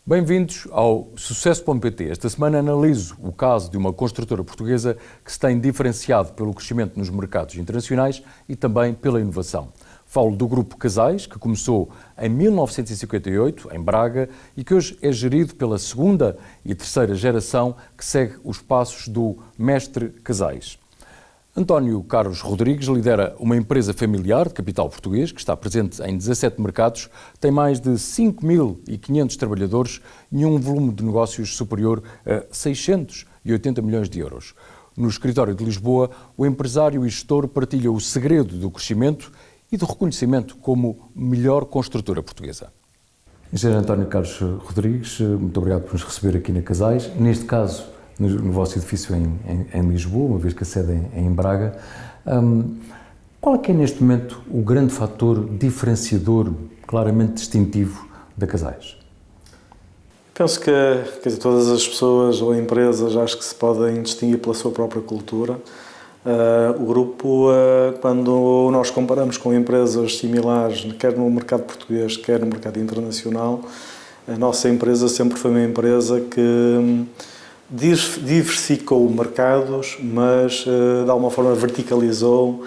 Bem-vindos ao Sucesso.pt. Esta semana analiso o caso de uma construtora portuguesa que se tem diferenciado pelo crescimento nos mercados internacionais e também pela inovação. Falo do Grupo Casais, que começou em 1958, em Braga, e que hoje é gerido pela segunda e terceira geração que segue os passos do mestre Casais. António Carlos Rodrigues lidera uma empresa familiar de capital português que está presente em 17 mercados, tem mais de 5.500 trabalhadores e um volume de negócios superior a 680 milhões de euros. No escritório de Lisboa, o empresário e gestor partilha o segredo do crescimento e do reconhecimento como melhor construtora portuguesa. Engenheiro António Carlos Rodrigues, muito obrigado por nos receber aqui na Casais. Neste caso, no vosso edifício em Lisboa, uma vez que a sede é em Braga. Qual é que é neste momento o grande fator diferenciador, claramente distintivo, da Casais? Penso que todas as pessoas ou empresas acho que se podem distinguir pela sua própria cultura. O grupo, quando nós comparamos com empresas similares, quer no mercado português, quer no mercado internacional, a nossa empresa sempre foi uma empresa que diversificou mercados, mas de alguma forma verticalizou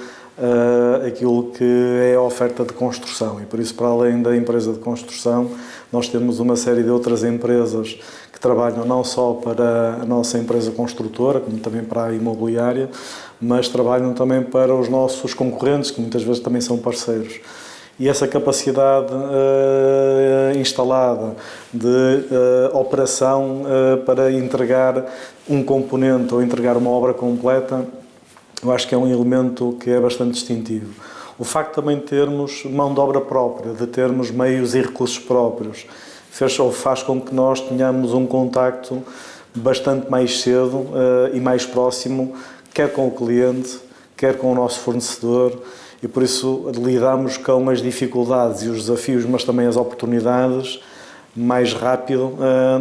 aquilo que é a oferta de construção, e por isso, para além da empresa de construção, nós temos uma série de outras empresas que trabalham não só para a nossa empresa construtora, como também para a imobiliária, mas trabalham também para os nossos concorrentes, que muitas vezes também são parceiros. E essa capacidade instalada de operação para entregar um componente ou entregar uma obra completa, eu acho que é um elemento que é bastante distintivo. O facto também de termos mão de obra própria, de termos meios e recursos próprios, faz com que nós tenhamos um contacto bastante mais cedo e mais próximo, quer com o cliente, quer com o nosso fornecedor, e por isso lidamos com as dificuldades e os desafios, mas também as oportunidades, mais rápido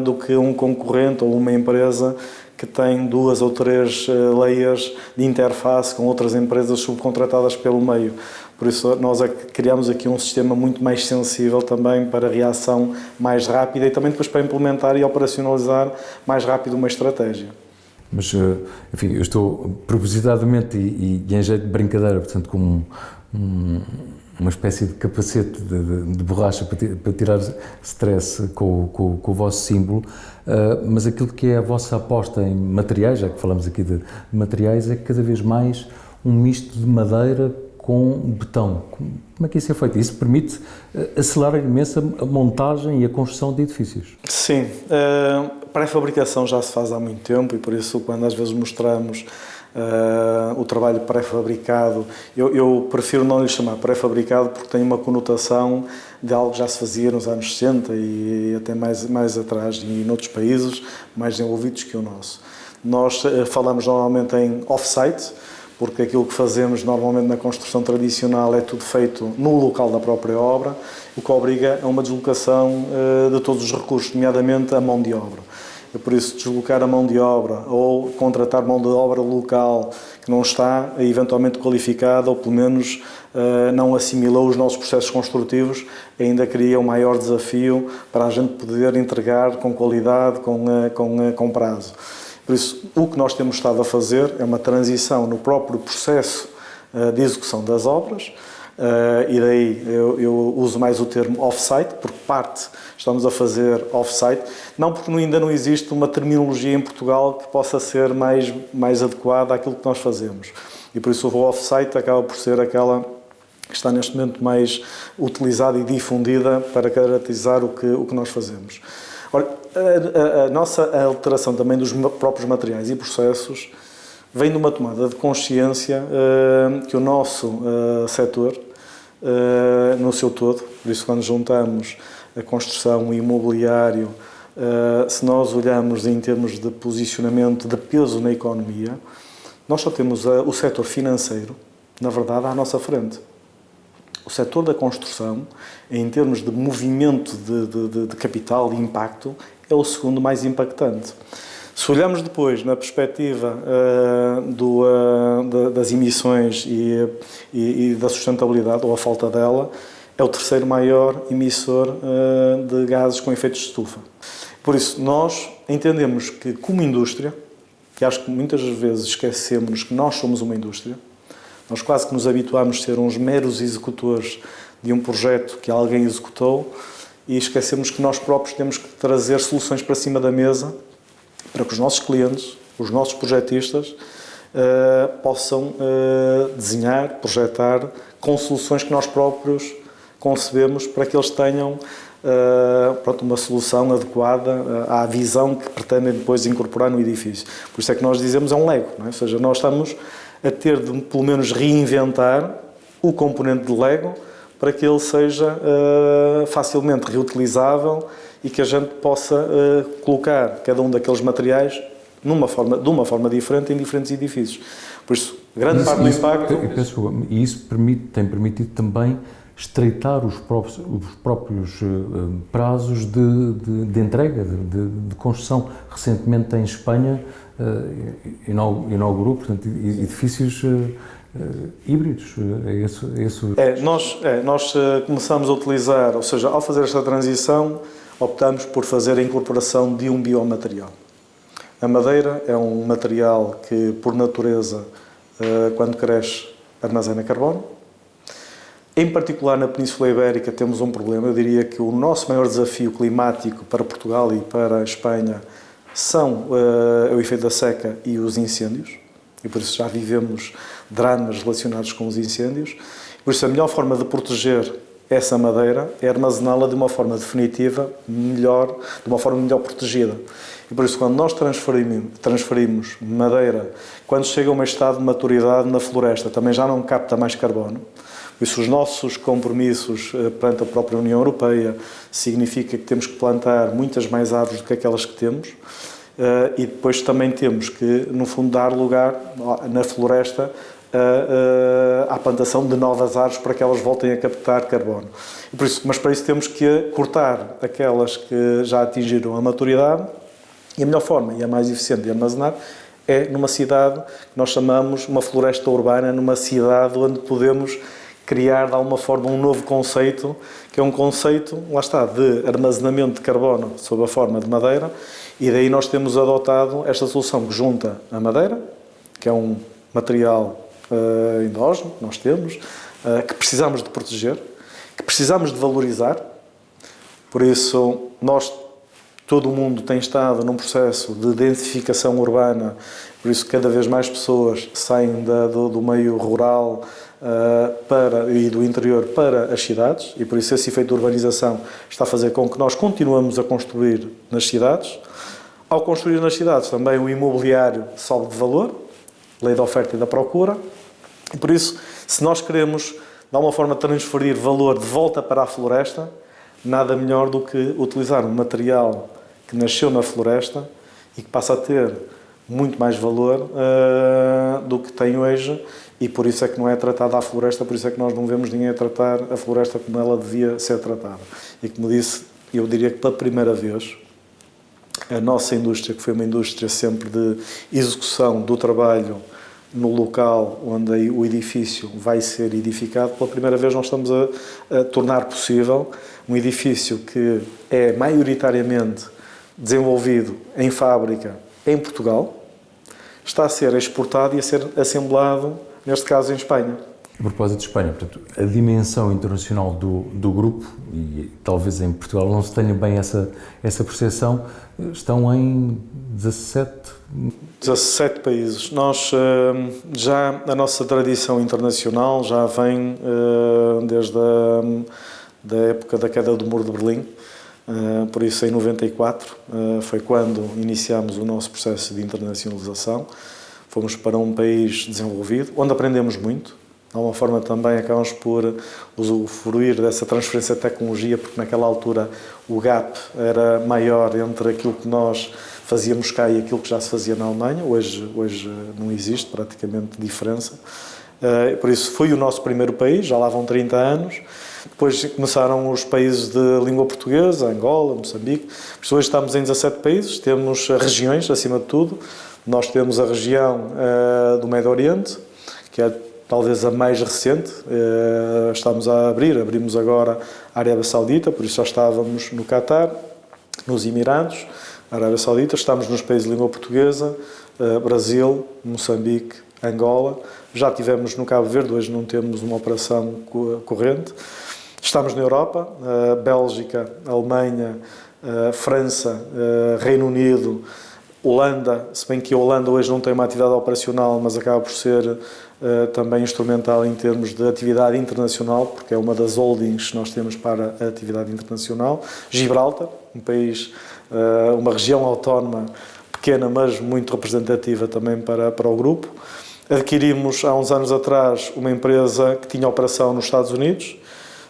do que um concorrente ou uma empresa que tem 2 ou 3 layers de interface com outras empresas subcontratadas pelo meio. Por isso nós criamos aqui um sistema muito mais sensível também para a reação mais rápida e também depois para implementar e operacionalizar mais rápido uma estratégia. Mas, enfim, eu estou propositadamente e em jeito de brincadeira, portanto, com uma espécie de capacete de borracha para tirar stress com o vosso símbolo, mas aquilo que é a vossa aposta em materiais, já que falamos aqui de materiais, é cada vez mais um misto de madeira com betão. Como é que isso é feito? Isso permite acelerar imenso a montagem e a construção de edifícios? Sim, a pré-fabricação já se faz há muito tempo e por isso quando às vezes mostramos o trabalho pré-fabricado, eu prefiro não lhe chamar pré-fabricado porque tem uma conotação de algo que já se fazia nos anos 60 e até mais atrás e noutros países mais desenvolvidos que o nosso. Nós falamos normalmente em off-site, porque aquilo que fazemos normalmente na construção tradicional é tudo feito no local da própria obra, o que obriga a uma deslocação de todos os recursos, nomeadamente a mão de obra. E por isso, deslocar a mão de obra ou contratar mão de obra local que não está eventualmente qualificada ou pelo menos não assimilou os nossos processos construtivos, ainda cria um maior desafio para a gente poder entregar com qualidade, com prazo. Por isso, o que nós temos estado a fazer é uma transição no próprio processo de execução das obras, e daí eu uso mais o termo off-site, porque estamos a fazer off-site, não porque ainda não existe uma terminologia em Portugal que possa ser mais adequada àquilo que nós fazemos. E por isso o off-site acaba por ser aquela que está neste momento mais utilizada e difundida para caracterizar o que nós fazemos. Ora, a nossa alteração também dos próprios materiais e processos vem de uma tomada de consciência que o nosso setor, no seu todo, por isso quando juntamos a construção, o imobiliário, se nós olharmos em termos de posicionamento de peso na economia, nós só temos o setor financeiro, na verdade, à nossa frente. O setor da construção, em termos de movimento de capital e impacto, é o segundo mais impactante. Se olharmos depois na perspectiva das emissões e da sustentabilidade, ou a falta dela, é o terceiro maior emissor de gases com efeitos de estufa. Por isso, nós entendemos que, como indústria, que acho que muitas vezes esquecemos que nós somos uma indústria, nós quase que nos habituamos a ser uns meros executores de um projeto que alguém executou e esquecemos que nós próprios temos que trazer soluções para cima da mesa para que os nossos clientes, os nossos projetistas, possam desenhar, projetar com soluções que nós próprios concebemos para que eles tenham uma solução adequada à visão que pretendem depois incorporar no edifício. Por isso é que nós dizemos é um Lego, não é? Ou seja, nós estamos a ter de, pelo menos, reinventar o componente de Lego para que ele seja facilmente reutilizável e que a gente possa colocar cada um daqueles materiais de uma forma diferente em diferentes edifícios. Por isso, grande parte do impacto... E isso tem permitido também estreitar os próprios prazos de entrega, de construção. Recentemente, em Espanha, inaugurou, portanto, edifícios híbridos. Nós começamos a utilizar, ou seja, ao fazer esta transição, optamos por fazer a incorporação de um biomaterial. A madeira é um material que, por natureza, quando cresce, armazena carbono. Em particular, na Península Ibérica, temos um problema. Eu diria que o nosso maior desafio climático para Portugal e para a Espanha são o efeito da seca e os incêndios. E por isso já vivemos dramas relacionados com os incêndios. Por isso, a melhor forma de proteger essa madeira é armazená-la de uma forma definitiva, melhor, de uma forma melhor protegida. E por isso, quando nós transferimos madeira, quando chega a um estado de maturidade na floresta, também já não capta mais carbono. Por isso, os nossos compromissos perante a própria União Europeia significa que temos que plantar muitas mais árvores do que aquelas que temos e depois também temos que, no fundo, dar lugar na floresta à plantação de novas árvores para que elas voltem a captar carbono. E por isso, mas para isso temos que cortar aquelas que já atingiram a maturidade e a melhor forma e a mais eficiente de armazenar é numa cidade que nós chamamos uma floresta urbana, numa cidade onde podemos criar de alguma forma um novo conceito, que é um conceito, lá está, de armazenamento de carbono sob a forma de madeira, e daí nós temos adotado esta solução que junta a madeira, que é um material endógeno que nós temos, que precisamos de proteger, que precisamos de valorizar. Por isso, todo o mundo tem estado num processo de densificação urbana, por isso cada vez mais pessoas saem do meio rural e do interior para as cidades, e por isso esse efeito de urbanização está a fazer com que nós continuemos a construir nas cidades. Ao construir nas cidades também o imobiliário sobe de valor, lei da oferta e da procura, e por isso, se nós queremos de alguma forma transferir valor de volta para a floresta, nada melhor do que utilizar um material que nasceu na floresta e que passa a ter muito mais valor do que tem hoje, e por isso é que não é tratada a floresta, por isso é que nós não vemos ninguém a tratar a floresta como ela devia ser tratada. E como disse, eu diria que pela primeira vez, a nossa indústria, que foi uma indústria sempre de execução do trabalho no local onde o edifício vai ser edificado, pela primeira vez nós estamos a tornar possível um edifício que é maioritariamente desenvolvido em fábrica em Portugal, está a ser exportado e a ser assemblado, neste caso, em Espanha. A propósito de Espanha, portanto, a dimensão internacional do grupo, e talvez em Portugal não se tenha bem essa percepção, estão em 17 países. Já a nossa tradição internacional já vem desde da época da queda do Muro de Berlim. Por isso, em 94, foi quando iniciámos o nosso processo de internacionalização. Fomos para um país desenvolvido, onde aprendemos muito. De alguma forma também acabamos por usufruir dessa transferência de tecnologia, porque naquela altura o gap era maior entre aquilo que nós fazíamos cá e aquilo que já se fazia na Alemanha. Hoje não existe praticamente diferença. Por isso foi o nosso primeiro país, já lá vão 30 anos. Depois começaram os países de língua portuguesa, Angola, Moçambique. Por isso hoje estamos em 17 países, temos regiões acima de tudo. Nós temos a região do Médio Oriente, que é talvez a mais recente. Abrimos agora a Arábia Saudita, por isso já estávamos no Catar. nos Emirados, Arábia Saudita, estamos nos países de língua portuguesa, Brasil, Moçambique, Angola, já tivemos no Cabo Verde, hoje não temos uma operação corrente. Estamos na Europa, Bélgica, Alemanha, França, Reino Unido, Holanda, se bem que a Holanda hoje não tem uma atividade operacional, mas acaba por ser também instrumental em termos de atividade internacional, porque é uma das holdings que nós temos para a atividade internacional. Gibraltar, um país, uma região autónoma pequena, mas muito representativa também para o grupo. Adquirimos há uns anos atrás uma empresa que tinha operação nos Estados Unidos.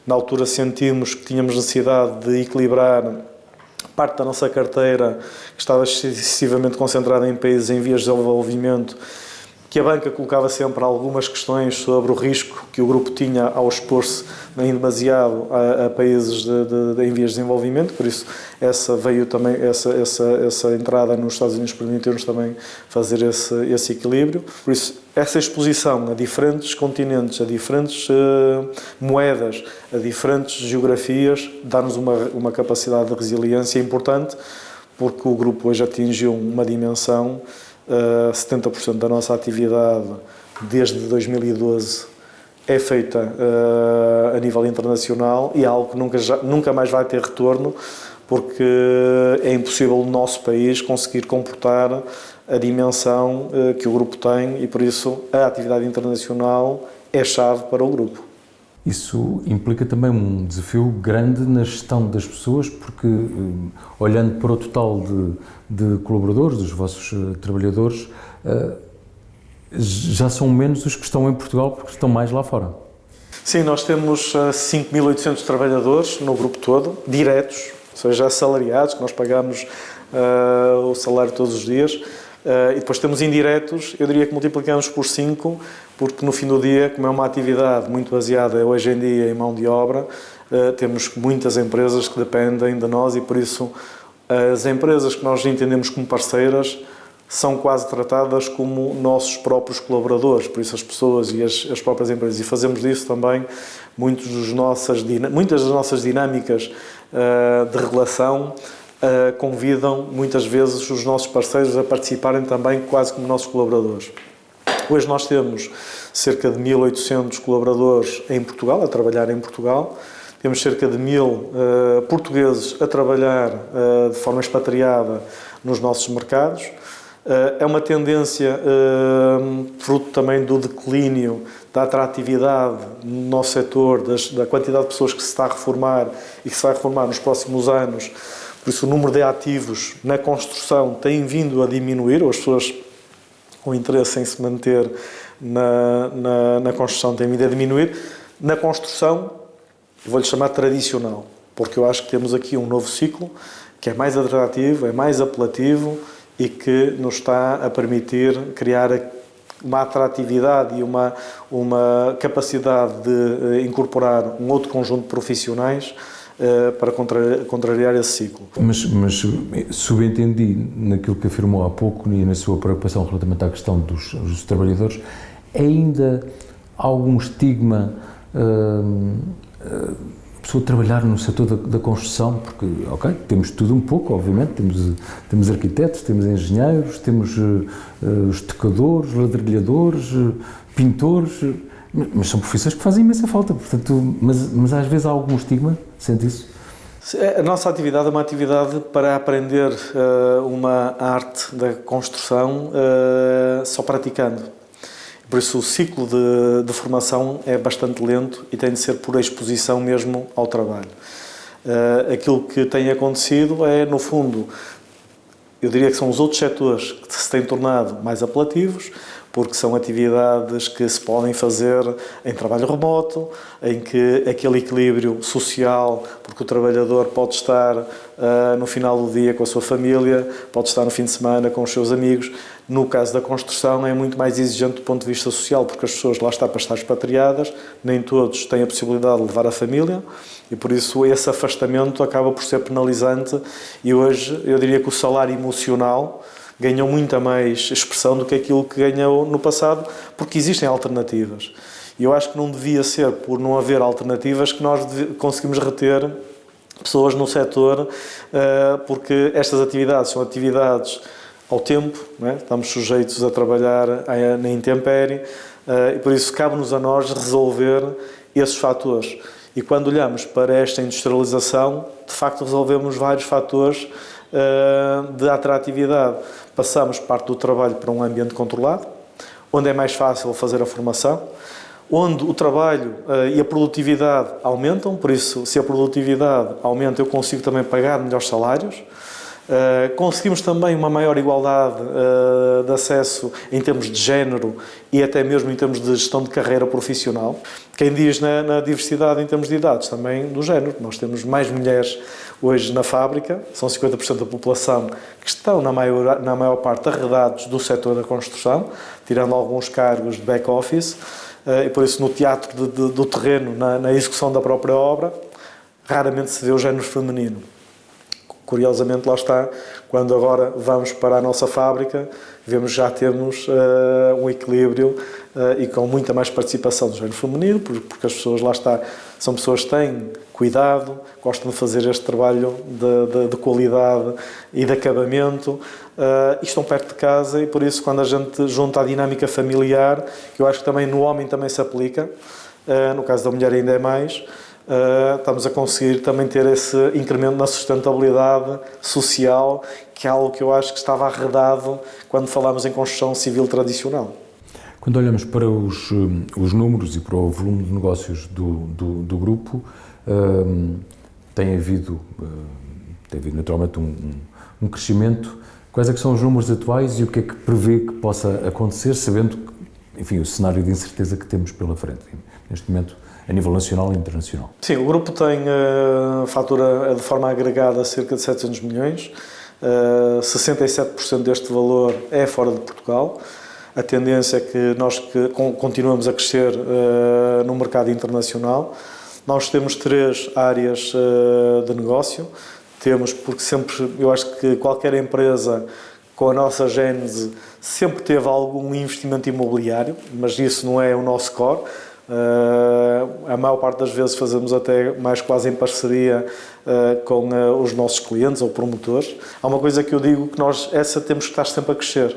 Na altura sentimos que tínhamos necessidade de equilibrar parte da nossa carteira, que estava excessivamente concentrada em países em vias de desenvolvimento, que a banca colocava sempre algumas questões sobre o risco que o grupo tinha ao expor-se em demasiado a países em vias de desenvolvimento, por isso essa veio também, essa entrada nos Estados Unidos permitiu-nos também fazer esse equilíbrio. Por isso, essa exposição a diferentes continentes, a diferentes moedas, a diferentes geografias, dá-nos uma capacidade de resiliência importante, porque o grupo hoje atingiu uma dimensão. 70% da nossa atividade desde 2012 é feita a nível internacional e é algo que nunca mais vai ter retorno, porque é impossível o nosso país conseguir comportar a dimensão que o grupo tem e por isso a atividade internacional é chave para o grupo. Isso implica também um desafio grande na gestão das pessoas, porque olhando para o total de colaboradores, dos vossos trabalhadores, já são menos os que estão em Portugal porque estão mais lá fora. Sim, nós temos 5.800 trabalhadores no grupo todo, diretos, ou seja, assalariados, que nós pagamos o salário todos os dias. E depois temos indiretos, eu diria que multiplicamos por 5, porque no fim do dia, como é uma atividade muito baseada hoje em dia em mão de obra, temos muitas empresas que dependem de nós e por isso as empresas que nós entendemos como parceiras são quase tratadas como nossos próprios colaboradores, por isso as pessoas e as próprias empresas, e fazemos disso também muitas das nossas dinâmicas de relação. Convidam muitas vezes os nossos parceiros a participarem também quase como nossos colaboradores. Hoje nós temos cerca de 1.800 colaboradores em Portugal, a trabalhar em Portugal. Temos cerca de 1.000 portugueses a trabalhar de forma expatriada nos nossos mercados. É uma tendência, fruto também do declínio da atratividade no nosso setor, da quantidade de pessoas que se está a reformar e que se vai reformar nos próximos anos. Por isso o número de ativos na construção tem vindo a diminuir, ou as pessoas com interesse em se manter na construção têm vindo a diminuir. Na construção, vou-lhe chamar tradicional, porque eu acho que temos aqui um novo ciclo que é mais atrativo, é mais apelativo e que nos está a permitir criar uma atratividade e uma capacidade de incorporar um outro conjunto de profissionais para contrariar esse ciclo. Mas subentendi naquilo que afirmou há pouco e na sua preocupação relativamente à questão dos trabalhadores, ainda há algum estigma a pessoa trabalhar no setor da construção, porque, ok, temos tudo um pouco, obviamente, temos arquitetos, temos engenheiros, temos estocadores, ladrilhadores, pintores, mas são profissões que fazem imensa falta, portanto, mas às vezes há algum estigma, sente isso? A nossa atividade é uma atividade para aprender uma arte da construção só praticando. Por isso o ciclo de formação é bastante lento e tem de ser por exposição mesmo ao trabalho. Aquilo que tem acontecido é, no fundo, eu diria que são os outros setores que se têm tornado mais apelativos, porque são atividades que se podem fazer em trabalho remoto, em que aquele equilíbrio social, porque o trabalhador pode estar no final do dia com a sua família, pode estar no fim de semana com os seus amigos. No caso da construção é muito mais exigente do ponto de vista social, porque as pessoas lá estão para estar expatriadas, nem todos têm a possibilidade de levar a família e por isso esse afastamento acaba por ser penalizante e hoje eu diria que o salário emocional ganhou muita mais expressão do que aquilo que ganhou no passado, porque existem alternativas. E eu acho que não devia ser por não haver alternativas que nós conseguimos reter pessoas no setor, porque estas atividades são atividades ao tempo, não é? Estamos sujeitos a trabalhar na intempérie, e por isso cabe-nos a nós resolver esses fatores. E quando olhamos para esta industrialização, de facto resolvemos vários fatores de atratividade. Passamos parte do trabalho para um ambiente controlado, onde é mais fácil fazer a formação, onde o trabalho e a produtividade aumentam, por isso, se a produtividade aumenta, eu consigo também pagar melhores salários. Conseguimos também uma maior igualdade de acesso em termos de género e até mesmo em termos de gestão de carreira profissional. Quem diz na diversidade em termos de idades, também do género. Nós temos mais mulheres hoje na fábrica, são 50% da população que estão na maior parte arredados do setor da construção, tirando alguns cargos de back-office, e por isso no teatro do terreno, na execução da própria obra, raramente se vê o género feminino. Curiosamente, lá está, quando agora vamos para a nossa fábrica, vemos que já temos um equilíbrio e com muita mais participação do género feminino, porque as pessoas, lá está, são pessoas que têm cuidado, gostam de fazer este trabalho de qualidade e de acabamento, e estão perto de casa, e por isso quando a gente junta a dinâmica familiar, que eu acho que também no homem também se aplica, no caso da mulher ainda é mais, estamos a conseguir também ter esse incremento na sustentabilidade social, que é algo que eu acho que estava arredado quando falamos em construção civil tradicional. Quando olhamos para os números e para o volume de negócios do grupo, tem havido naturalmente um crescimento. Quais é que são os números atuais e o que é que prevê que possa acontecer, sabendo, enfim, o cenário de incerteza que temos pela frente, neste momento, a nível nacional e internacional? Sim, o grupo tem fatura de forma agregada cerca de 700 milhões, 67% deste valor é fora de Portugal. A tendência é que nós continuamos a crescer no mercado internacional. Nós temos 3 áreas de negócio. Temos, porque sempre, eu acho que qualquer empresa com a nossa gênese sempre teve algum investimento imobiliário, mas isso não é o nosso core. A maior parte das vezes fazemos até mais quase em parceria com os nossos clientes ou promotores. Há uma coisa que eu digo que nós temos que estar sempre a crescer,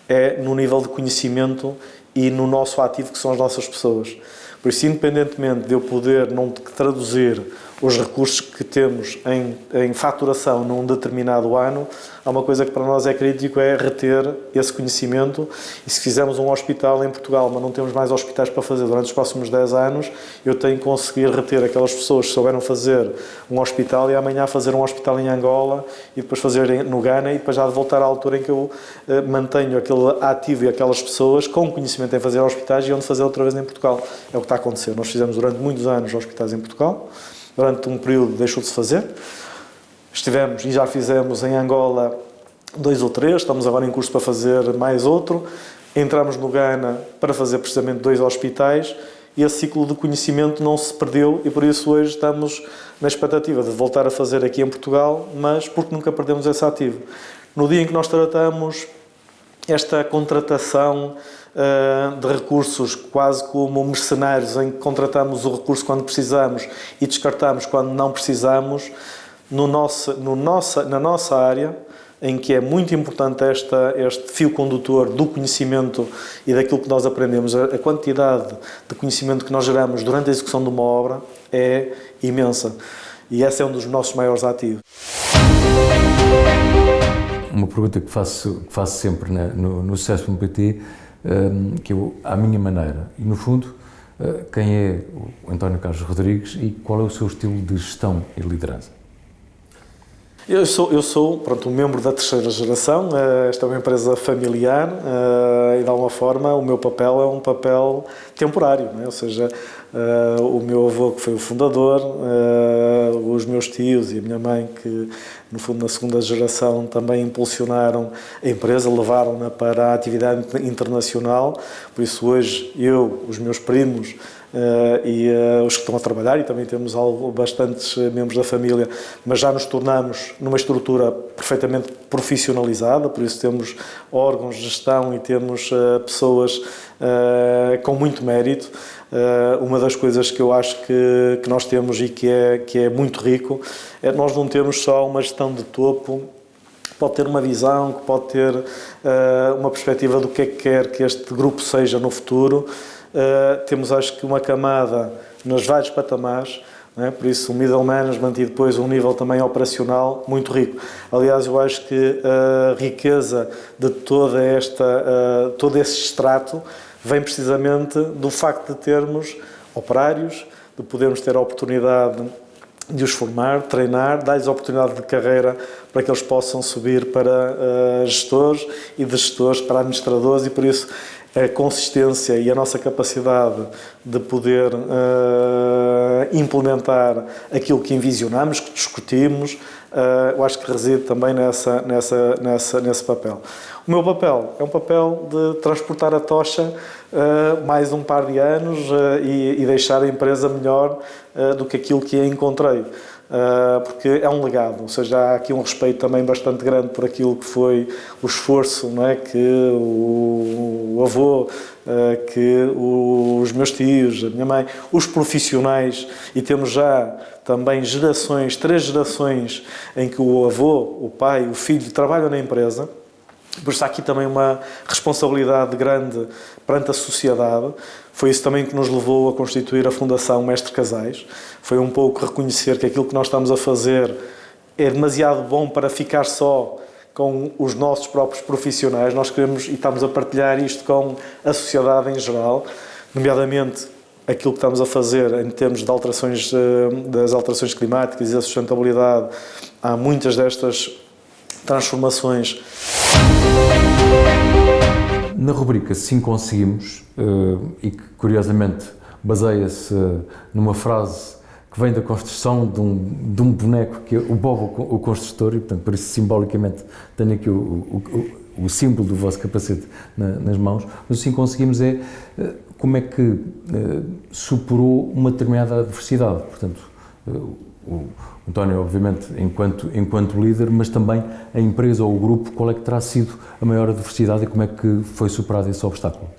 é no nível de conhecimento e no nosso ativo, que são as nossas pessoas. Por isso, independentemente de eu poder não traduzir os recursos que temos em faturação num determinado ano, há uma coisa que para nós é crítico, é reter esse conhecimento. E se fizermos um hospital em Portugal, mas não temos mais hospitais para fazer durante os próximos 10 anos, eu tenho que conseguir reter aquelas pessoas que souberam fazer um hospital e amanhã fazer um hospital em Angola e depois fazer no Ghana e depois já de voltar à altura em que eu mantenho aquele ativo e aquelas pessoas com conhecimento em fazer hospitais e onde fazer outra vez em Portugal. É o que está a acontecer. Nós fizemos durante muitos anos hospitais em Portugal. Durante um período deixou de se fazer. Estivemos e já fizemos em Angola 2 ou 3, estamos agora em curso para fazer mais outro. Entramos no Ghana para fazer precisamente 2 hospitais e esse ciclo de conhecimento não se perdeu e por isso hoje estamos na expectativa de voltar a fazer aqui em Portugal, mas porque nunca perdemos esse ativo. No dia em que nós tratamos esta contratação de recursos quase como mercenários, em que contratamos o recurso quando precisamos e descartamos quando não precisamos, na nossa área, em que é muito importante este fio condutor do conhecimento e daquilo que nós aprendemos, a quantidade de conhecimento que nós geramos durante a execução de uma obra é imensa. E esse é um dos nossos maiores ativos. Uma pergunta que faço sempre no Sucesso.pt, que eu, à minha maneira, e no fundo, quem é o António Carlos Rodrigues e qual é o seu estilo de gestão e liderança? Eu sou um membro da terceira geração, esta é uma empresa familiar e de alguma forma o meu papel é um papel temporário, não é? Ou seja, o meu avô que foi o fundador, os meus tios e a minha mãe que no fundo na segunda geração também impulsionaram a empresa, levaram-na para a atividade internacional, por isso hoje eu, os meus primos e os que estão a trabalhar, e também temos bastantes membros da família, mas já nos tornamos numa estrutura perfeitamente profissionalizada, por isso temos órgãos de gestão e temos pessoas com muito mérito. Uma das coisas que eu acho que nós temos e que é muito rico é que nós não temos só uma gestão de topo, que pode ter uma visão, que pode ter uma perspectiva do que é que quer que este grupo seja no futuro. Temos, acho que, uma camada nos vários patamares, não é? Por isso o middle management e depois um nível também operacional muito rico. Aliás, eu acho que a riqueza de todo esse extrato vem precisamente do facto de termos operários, de podermos ter a oportunidade de os formar, treinar, dar-lhes a oportunidade de carreira para que eles possam subir para gestores e de gestores para administradores, e por isso a consistência e a nossa capacidade de poder implementar aquilo que envisionamos, que discutimos, eu acho que reside também nesse papel. O meu papel é um papel de transportar a tocha mais um par de anos e deixar a empresa melhor do que aquilo que a encontrei. Porque é um legado, ou seja, há aqui um respeito também bastante grande por aquilo que foi o esforço, não é? Que o avô, que os meus tios, a minha mãe, os profissionais, e temos já também gerações, 3 gerações em que o avô, o pai, o filho trabalham na empresa. Por isso há aqui também uma responsabilidade grande perante a sociedade. Foi isso também que nos levou a constituir a Fundação Mestre Casais. Foi um pouco reconhecer que aquilo que nós estamos a fazer é demasiado bom para ficar só com os nossos próprios profissionais. Nós queremos e estamos a partilhar isto com a sociedade em geral, nomeadamente aquilo que estamos a fazer em termos de das alterações climáticas e da sustentabilidade. Há muitas destas transformações. Na rubrica Sim Conseguimos, e que curiosamente baseia-se numa frase que vem da construção de um boneco que é o Bob o Construtor, e portanto por isso simbolicamente tenho aqui o símbolo do vosso capacete nas mãos, mas o Sim Conseguimos é como é que superou uma determinada adversidade. Portanto, o António, obviamente, enquanto líder, mas também a empresa ou o grupo, qual é que terá sido a maior adversidade e como é que foi superado esse obstáculo?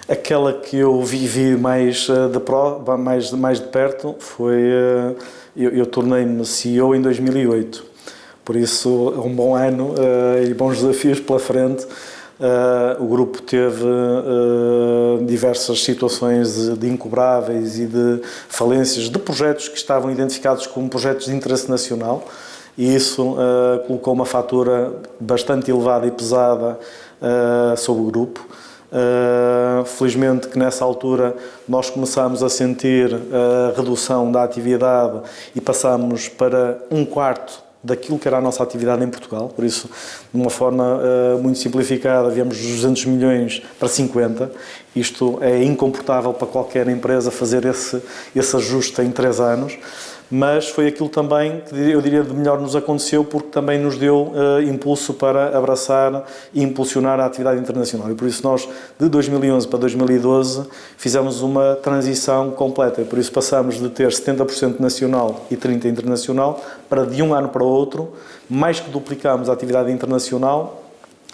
Aquela que eu vivi mais de perto foi... Eu tornei-me CEO em 2008, por isso é um bom ano e bons desafios pela frente. O grupo teve diversas situações de incobráveis e de falências de projetos que estavam identificados como projetos de interesse nacional, e isso colocou uma fatura bastante elevada e pesada sobre o grupo. Felizmente que nessa altura nós começámos a sentir a redução da atividade e passámos para 1/4 daquilo que era a nossa atividade em Portugal. Por isso, de uma forma muito simplificada, viemos dos 200 milhões para 50. Isto é incomportável para qualquer empresa fazer esse ajuste em 3 anos, mas foi aquilo também que eu diria de melhor nos aconteceu, porque também nos deu impulso para abraçar e impulsionar a atividade internacional. E por isso nós, de 2011 para 2012, fizemos uma transição completa. E por isso passamos de ter 70% nacional e 30% internacional para, de um ano para o outro, mais que duplicámos a atividade internacional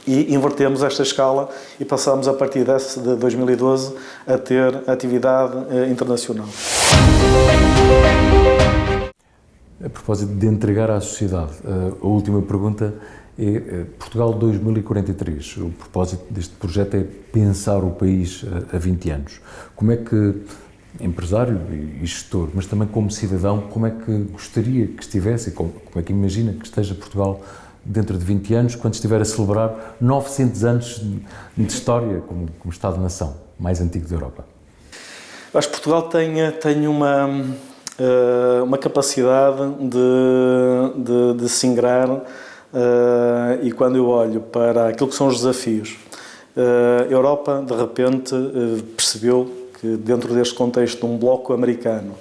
e invertemos esta escala e passamos a partir de 2012 a ter atividade internacional. A propósito de entregar à sociedade, a última pergunta é Portugal 2043. O propósito deste projeto é pensar o país a 20 anos. Como é que, empresário e gestor, mas também como cidadão, como é que gostaria que estivesse, como é que imagina que esteja Portugal dentro de 20 anos, quando estiver a celebrar 900 anos de história como Estado-nação mais antigo da Europa? Eu acho que Portugal tem uma capacidade de se ingrar, e quando eu olho para aquilo que são os desafios, a Europa de repente percebeu que dentro deste contexto de um bloco americano,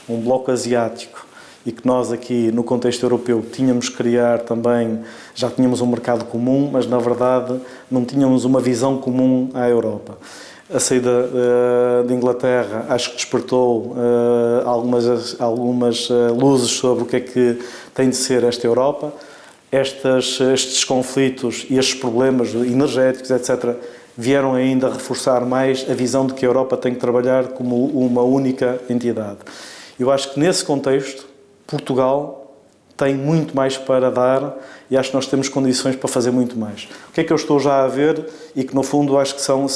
um bloco asiático, e que nós aqui no contexto europeu tínhamos que criar também, já tínhamos um mercado comum, mas na verdade não tínhamos uma visão comum à Europa. A saída de Inglaterra acho que despertou algumas luzes sobre o que é que tem de ser esta Europa. Estes conflitos e estes problemas energéticos, etc., vieram ainda reforçar mais a visão de que a Europa tem que trabalhar como uma única entidade. Eu acho que nesse contexto, Portugal tem muito mais para dar e acho que nós temos condições para fazer muito mais. O que é que eu estou já a ver e que no fundo acho que são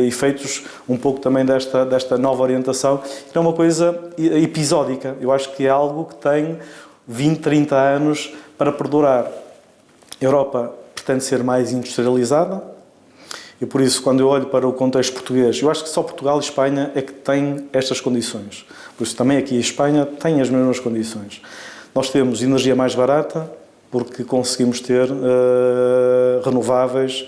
efeitos um pouco também desta nova orientação, que é uma coisa episódica. Eu acho que é algo que tem 20, 30 anos para perdurar. A Europa pretende ser mais industrializada e por isso quando eu olho para o contexto português, eu acho que só Portugal e Espanha é que têm estas condições. Por isso também aqui a Espanha tem as mesmas condições. Nós temos energia mais barata porque conseguimos ter renováveis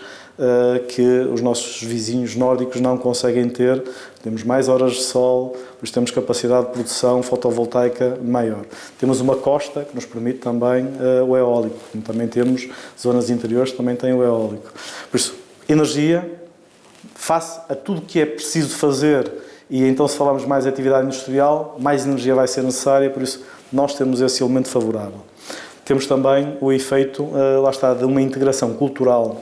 que os nossos vizinhos nórdicos não conseguem ter. Temos mais horas de sol, pois temos capacidade de produção fotovoltaica maior. Temos uma costa que nos permite também o eólico. Como também temos zonas interiores que também têm o eólico. Por isso, energia, face a tudo que é preciso fazer, e então se falarmos mais de atividade industrial, mais energia vai ser necessária, por isso nós temos esse elemento favorável. Temos também o efeito, lá está, de uma integração cultural,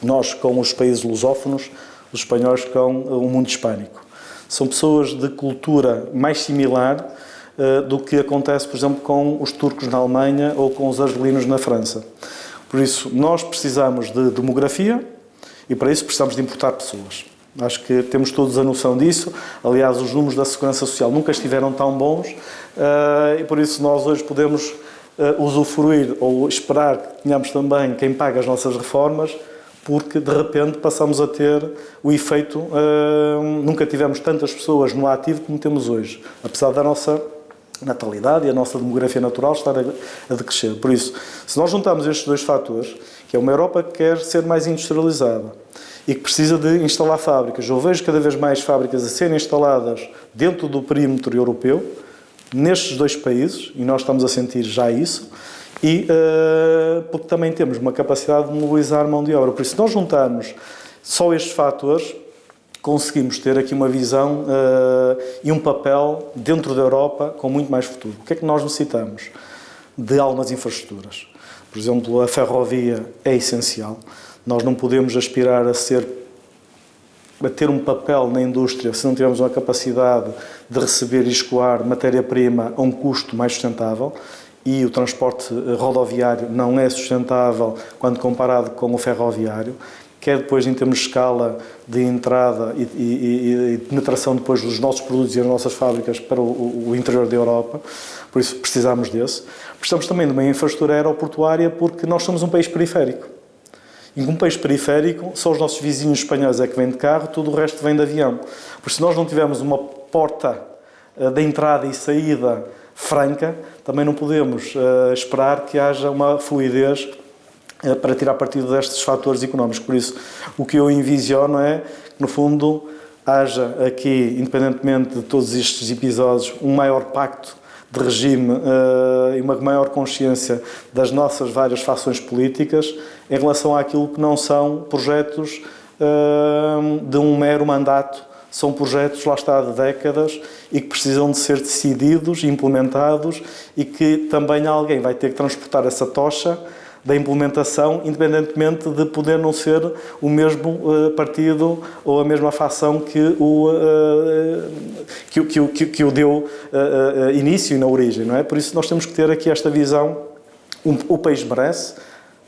nós com os países lusófonos, os espanhóis com o mundo hispânico. São pessoas de cultura mais similar do que acontece, por exemplo, com os turcos na Alemanha ou com os argelinos na França. Por isso, nós precisamos de demografia e para isso precisamos de importar pessoas. Acho que temos todos a noção disso. Aliás, os números da Segurança Social nunca estiveram tão bons e por isso nós hoje podemos usufruir ou esperar que tenhamos também quem paga as nossas reformas, porque de repente passamos a ter o efeito, nunca tivemos tantas pessoas no ativo como temos hoje, apesar da nossa natalidade e a nossa demografia natural estar a decrescer. Por isso, se nós juntamos estes dois fatores, que é uma Europa que quer ser mais industrializada e que precisa de instalar fábricas, eu vejo cada vez mais fábricas a serem instaladas dentro do perímetro europeu, nestes dois países, e nós estamos a sentir já isso, e porque também temos uma capacidade de mobilizar mão de obra. Por isso, se nós juntarmos só estes fatores, conseguimos ter aqui uma visão e um papel dentro da Europa com muito mais futuro. O que é que nós necessitamos? De algumas infraestruturas. Por exemplo, a ferrovia é essencial. Nós não podemos aspirar a ter um papel na indústria se não tivermos uma capacidade de receber e escoar matéria-prima a um custo mais sustentável. E o transporte rodoviário não é sustentável quando comparado com o ferroviário, quer depois em termos de escala de entrada e penetração depois dos nossos produtos e das nossas fábricas para o interior da Europa, por isso precisamos desse. Precisamos também de uma infraestrutura aeroportuária porque nós somos um país periférico. E como país periférico, só os nossos vizinhos espanhóis é que vêm de carro, tudo o resto vem de avião. Por isso, se nós não tivermos uma porta de entrada e saída franca, também não podemos esperar que haja uma fluidez para tirar partido destes fatores económicos. Por isso, o que eu envisiono é que, no fundo, haja aqui, independentemente de todos estes episódios, um maior pacto de regime e uma maior consciência das nossas várias fações políticas em relação àquilo que não são projetos de um mero mandato. São projetos, lá está, de décadas e que precisam de ser decididos, implementados e que também alguém vai ter que transportar essa tocha da implementação, independentemente de poder não ser o mesmo partido ou a mesma facção que o deu início e na origem, não é? Por isso nós temos que ter aqui esta visão, o país merece,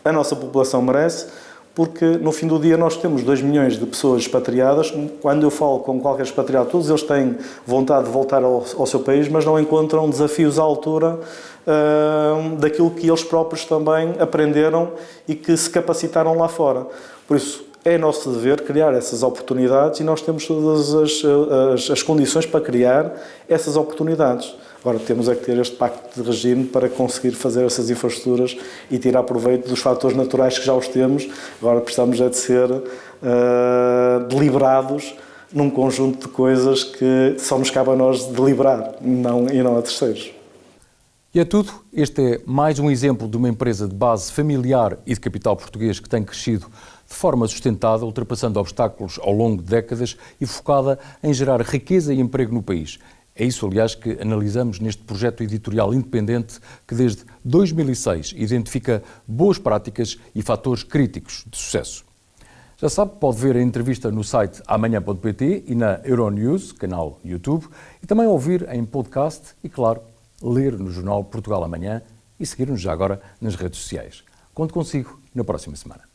a nossa população merece, porque no fim do dia nós temos 2 milhões de pessoas expatriadas. Quando eu falo com qualquer expatriado, todos eles têm vontade de voltar ao seu país, mas não encontram desafios à altura daquilo que eles próprios também aprenderam e que se capacitaram lá fora. Por isso, é nosso dever criar essas oportunidades e nós temos todas as condições para criar essas oportunidades. Agora, temos é que ter este pacto de regime para conseguir fazer essas infraestruturas e tirar proveito dos fatores naturais que já os temos. Agora, precisamos é de ser deliberados num conjunto de coisas que só nos cabe a nós deliberar e não a terceiros. E é tudo. Este é mais um exemplo de uma empresa de base familiar e de capital português que tem crescido de forma sustentada, ultrapassando obstáculos ao longo de décadas e focada em gerar riqueza e emprego no país. É isso, aliás, que analisamos neste projeto editorial independente que desde 2006 identifica boas práticas e fatores críticos de sucesso. Já sabe, pode ver a entrevista no site amanhã.pt e na Euronews, canal YouTube, e também ouvir em podcast e, claro, ler no jornal Portugal Amanhã e seguir-nos já agora nas redes sociais. Conto consigo na próxima semana.